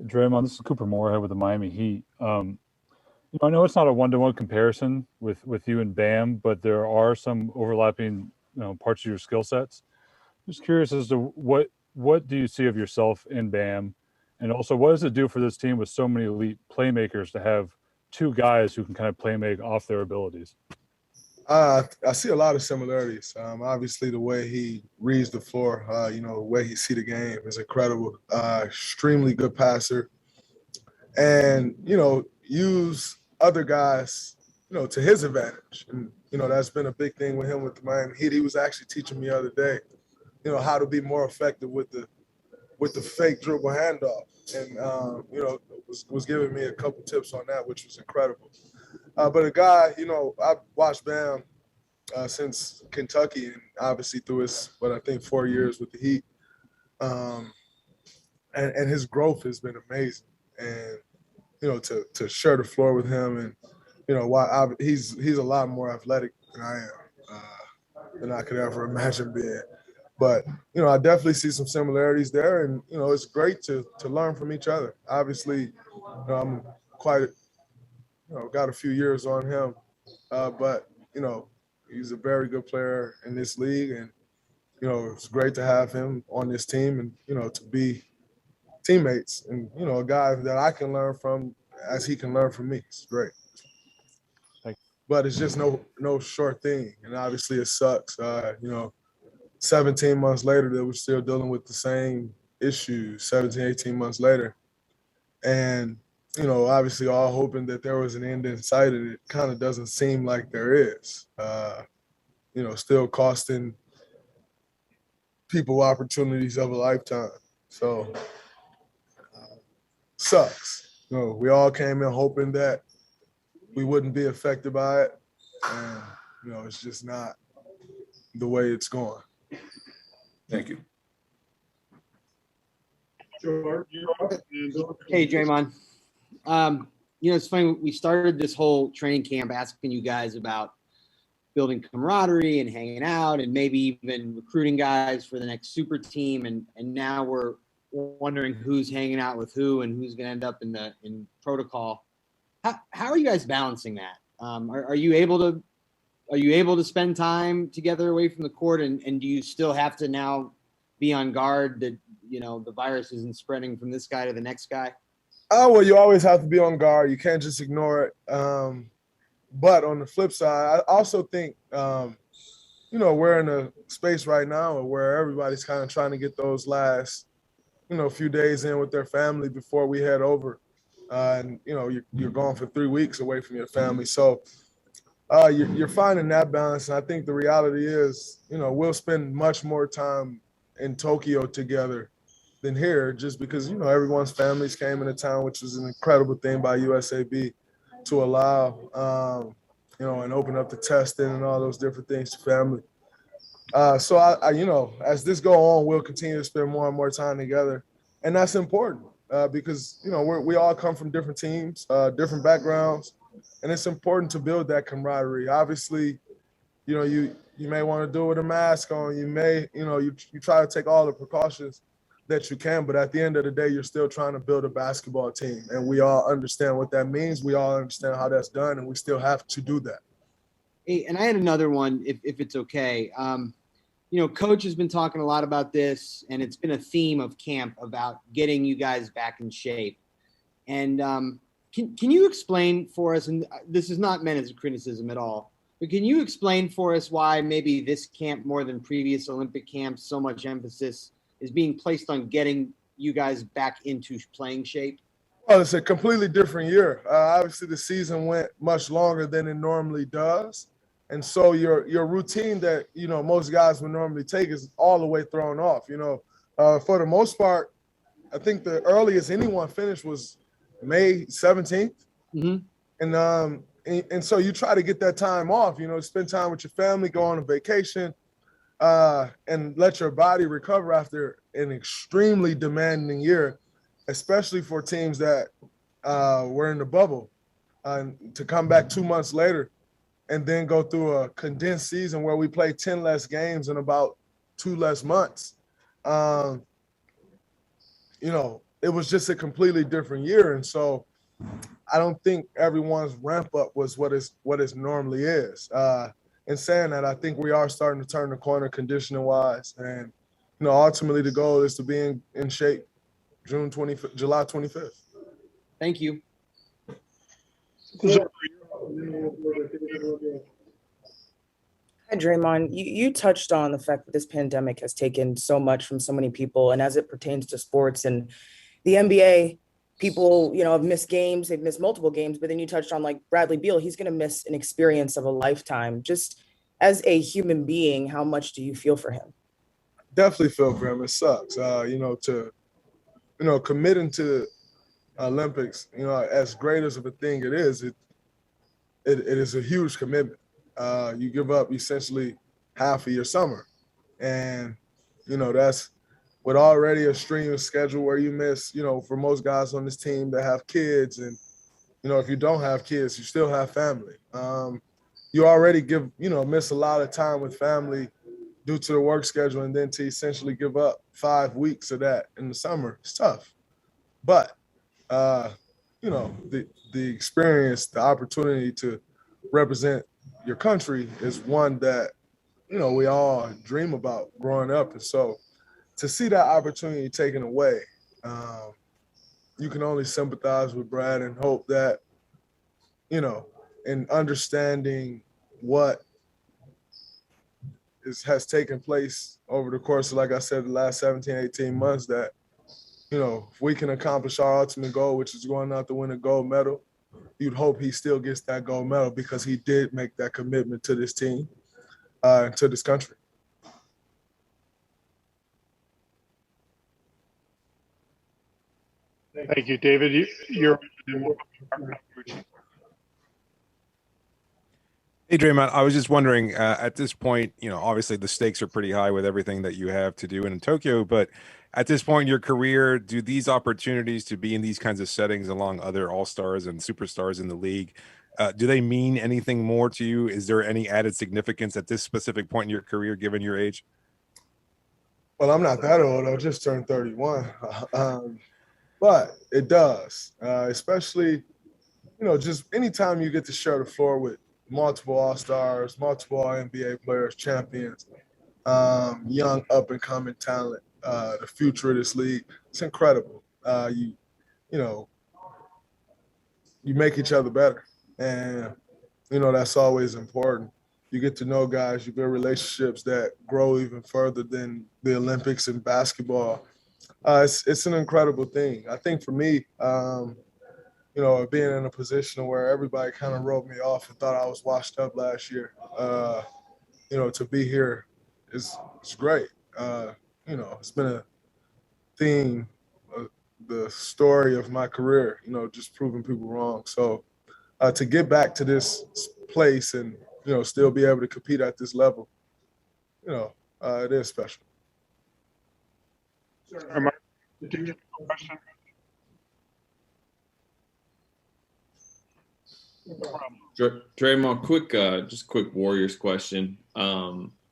Draymond, this is Cooper Moorhead with the Miami Heat. I know it's not a one-to-one comparison with you and Bam, but there are some overlapping, parts of your skill sets. Just curious as to what do you see of yourself in Bam, and also what does it do for this team with so many elite playmakers to have two guys who can kind of play make off their abilities? I see a lot of similarities. Obviously, the way he reads the floor, the way he see the game is incredible. Extremely good passer, and use other guys, to his advantage. And that's been a big thing with him with the Miami Heat. He was actually teaching me the other day, how to be more effective with the fake dribble handoff, and was giving me a couple tips on that, which was incredible. But a guy, I've watched Bam since Kentucky, and obviously through his, what I think, 4 years with the Heat. Um, and his growth has been amazing. And, to share the floor with him, and, he's a lot more athletic than I am, than I could ever imagine being. But, I definitely see some similarities there. And, it's great to learn from each other. Obviously, I'm quite, got a few years on him. But, he's a very good player in this league. And, it's great to have him on this team and, to be teammates and, a guy that I can learn from as he can learn from me. It's great. Like, But it's just no short thing. And obviously it sucks. 17 months later, that we're still dealing with the same issues 17, 18 months later. And, obviously all hoping that there was an end in sight, and it kind of doesn't seem like there is. Still costing people opportunities of a lifetime. So sucks. We all came in hoping that we wouldn't be affected by it. And, it's just not the way it's going. Thank you. Hey, Draymond. It's funny. We started this whole training camp asking you guys about building camaraderie and hanging out and maybe even recruiting guys for the next super team. And now we're wondering who's hanging out with who and who's going to end up in protocol. How are you guys balancing that? Are you able to spend time together away from the court? And do you still have to now be on guard that, the virus isn't spreading from this guy to the next guy? Well, you always have to be on guard. You can't just ignore it. But on the flip side, I also think, we're in a space right now where everybody's kind of trying to get those last, few days in with their family before we head over. And, you're gone for 3 weeks away from your family. So you're finding that balance. And I think the reality is, we'll spend much more time in Tokyo together than here, just because, everyone's families came into town, which was an incredible thing by USAB to allow, and open up the testing and all those different things to family. So I, as this go on, we'll continue to spend more and more time together, and that's important because we all come from different teams, different backgrounds, and it's important to build that camaraderie. Obviously, you may want to do it with a mask on. You may, you try to take all the precautions that you can, but at the end of the day, you're still trying to build a basketball team, and we all understand what that means. We all understand how that's done, and we still have to do that. Hey, and I had another one, if it's okay. Coach has been talking a lot about this, and it's been a theme of camp about getting you guys back in shape. And can you explain for us, and this is not meant as a criticism at all, but can you explain for us why maybe this camp, more than previous Olympic camps, so much emphasis is being placed on getting you guys back into playing shape? Well, it's a completely different year. Obviously, the season went much longer than it normally does. And so your routine that, most guys would normally take is all the way thrown off. For the most part, I think the earliest anyone finished was May 17th. Mm-hmm. And so you try to get that time off, spend time with your family, go on a vacation, and let your body recover after an extremely demanding year, especially for teams that were in the bubble. To come back 2 months later and then go through a condensed season where we play 10 less games in about 2 less months. it was just a completely different year. And so I don't think everyone's ramp up was what it normally is. In saying that, I think we are starting to turn the corner conditioning wise. And, ultimately the goal is to be in shape July 25th. Thank you. Hi, Draymond. You touched on the fact that this pandemic has taken so much from so many people, and as it pertains to sports and the NBA, people, have missed games, they've missed multiple games, but then you touched on like Bradley Beal, he's going to miss an experience of a lifetime. Just as a human being, how much do you feel for him? Definitely feel for him. It sucks, committing to Olympics, as great as of a thing it is, it is a huge commitment. You give up essentially half of your summer. And, that's with already a strenuous schedule where you miss, for most guys on this team that have kids. And, if you don't have kids, you still have family. You already miss a lot of time with family due to the work schedule. And then to essentially give up 5 weeks of that in the summer, it's tough. But, the experience, the opportunity to represent your country is one that, we all dream about growing up. And so to see that opportunity taken away, you can only sympathize with Brad and hope that, in understanding what has taken place over the course of, like I said, the last 17, 18 months, that, if we can accomplish our ultimate goal, which is going out to win a gold medal, you'd hope he still gets that gold medal because he did make that commitment to this team, and to this country. Thank you, David. You're Hey, Draymond, I was just wondering, at this point, obviously the stakes are pretty high with everything that you have to do in Tokyo, but at this point in your career, do these opportunities to be in these kinds of settings along other all-stars and superstars in the league, do they mean anything more to you? Is there any added significance at this specific point in your career, given your age? Well, I'm not that old. I just turned 31. But it does, especially, just anytime you get to share the floor with multiple All-Stars, multiple All-NBA players, champions, young up-and-coming talent, the future of this league. It's incredible. You make each other better. And, that's always important. You get to know guys, you build relationships that grow even further than the Olympics and basketball. It's an incredible thing. I think for me, being in a position where everybody kind of wrote me off and thought I was washed up last year, to be here is great. It's been a theme, the story of my career, just proving people wrong. So to get back to this place and, still be able to compete at this level, it is special. Do you have a question? Draymond, just quick Warriors question.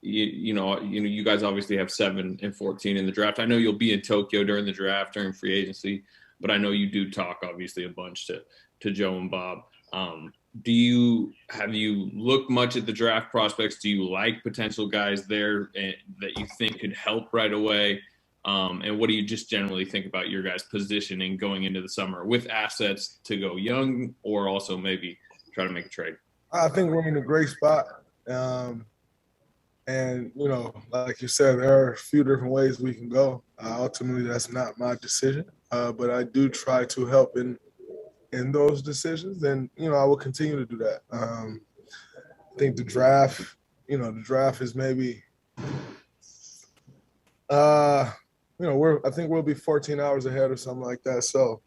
You guys obviously have 7 and 14 in the draft. I know you'll be in Tokyo during the draft, during free agency, but I know you do talk obviously a bunch to Joe and Bob. Have you looked much at the draft prospects? Do you like potential guys there that you think could help right away? And what do you just generally think about your guys' positioning going into the summer with assets to go young or also maybe try to make a trade? I think we're in a great spot. And, like you said, there are a few different ways we can go. Ultimately, that's not my decision, but I do try to help in those decisions. And, I will continue to do that. I think the draft is maybe I think we'll be 14 hours ahead or something like that. So,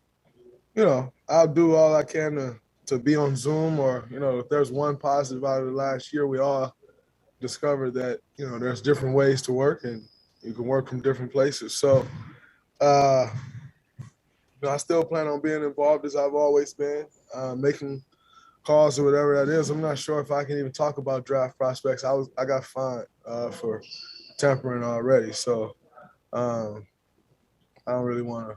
I'll do all I can to be on Zoom or, if there's one positive out of the last year, we all discovered that, there's different ways to work and you can work from different places. So, I still plan on being involved as I've always been, making calls or whatever that is. I'm not sure if I can even talk about draft prospects. I got fined for tampering already. So, I don't really want to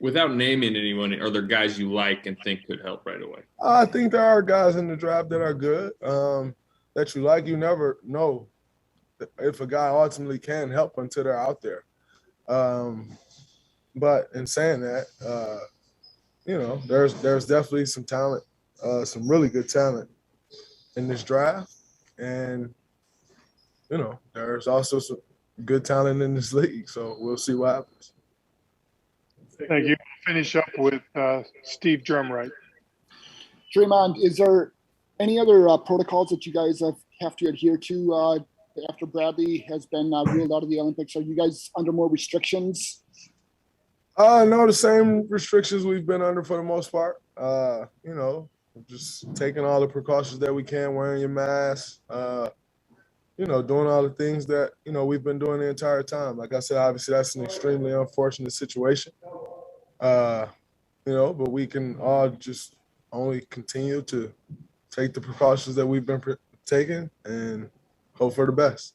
Without naming anyone, are there guys you like and think could help right away? I think there are guys in the draft that are good that you like. You never know if a guy ultimately can help until they're out there. But in saying that, there's definitely some talent, some really good talent in this draft. And, there's also some good talent in this league. So we'll see what happens. Thank you. Finish up with Steve Drumright. Draymond, is there any other protocols that you guys have to adhere to after Bradley has been ruled out of the Olympics? Are you guys under more restrictions? No, the same restrictions we've been under for the most part. Just taking all the precautions that we can, wearing your mask, doing all the things that, we've been doing the entire time. Like I said, obviously that's an extremely unfortunate situation. But we can all just only continue to take the precautions that we've been taking and hope for the best.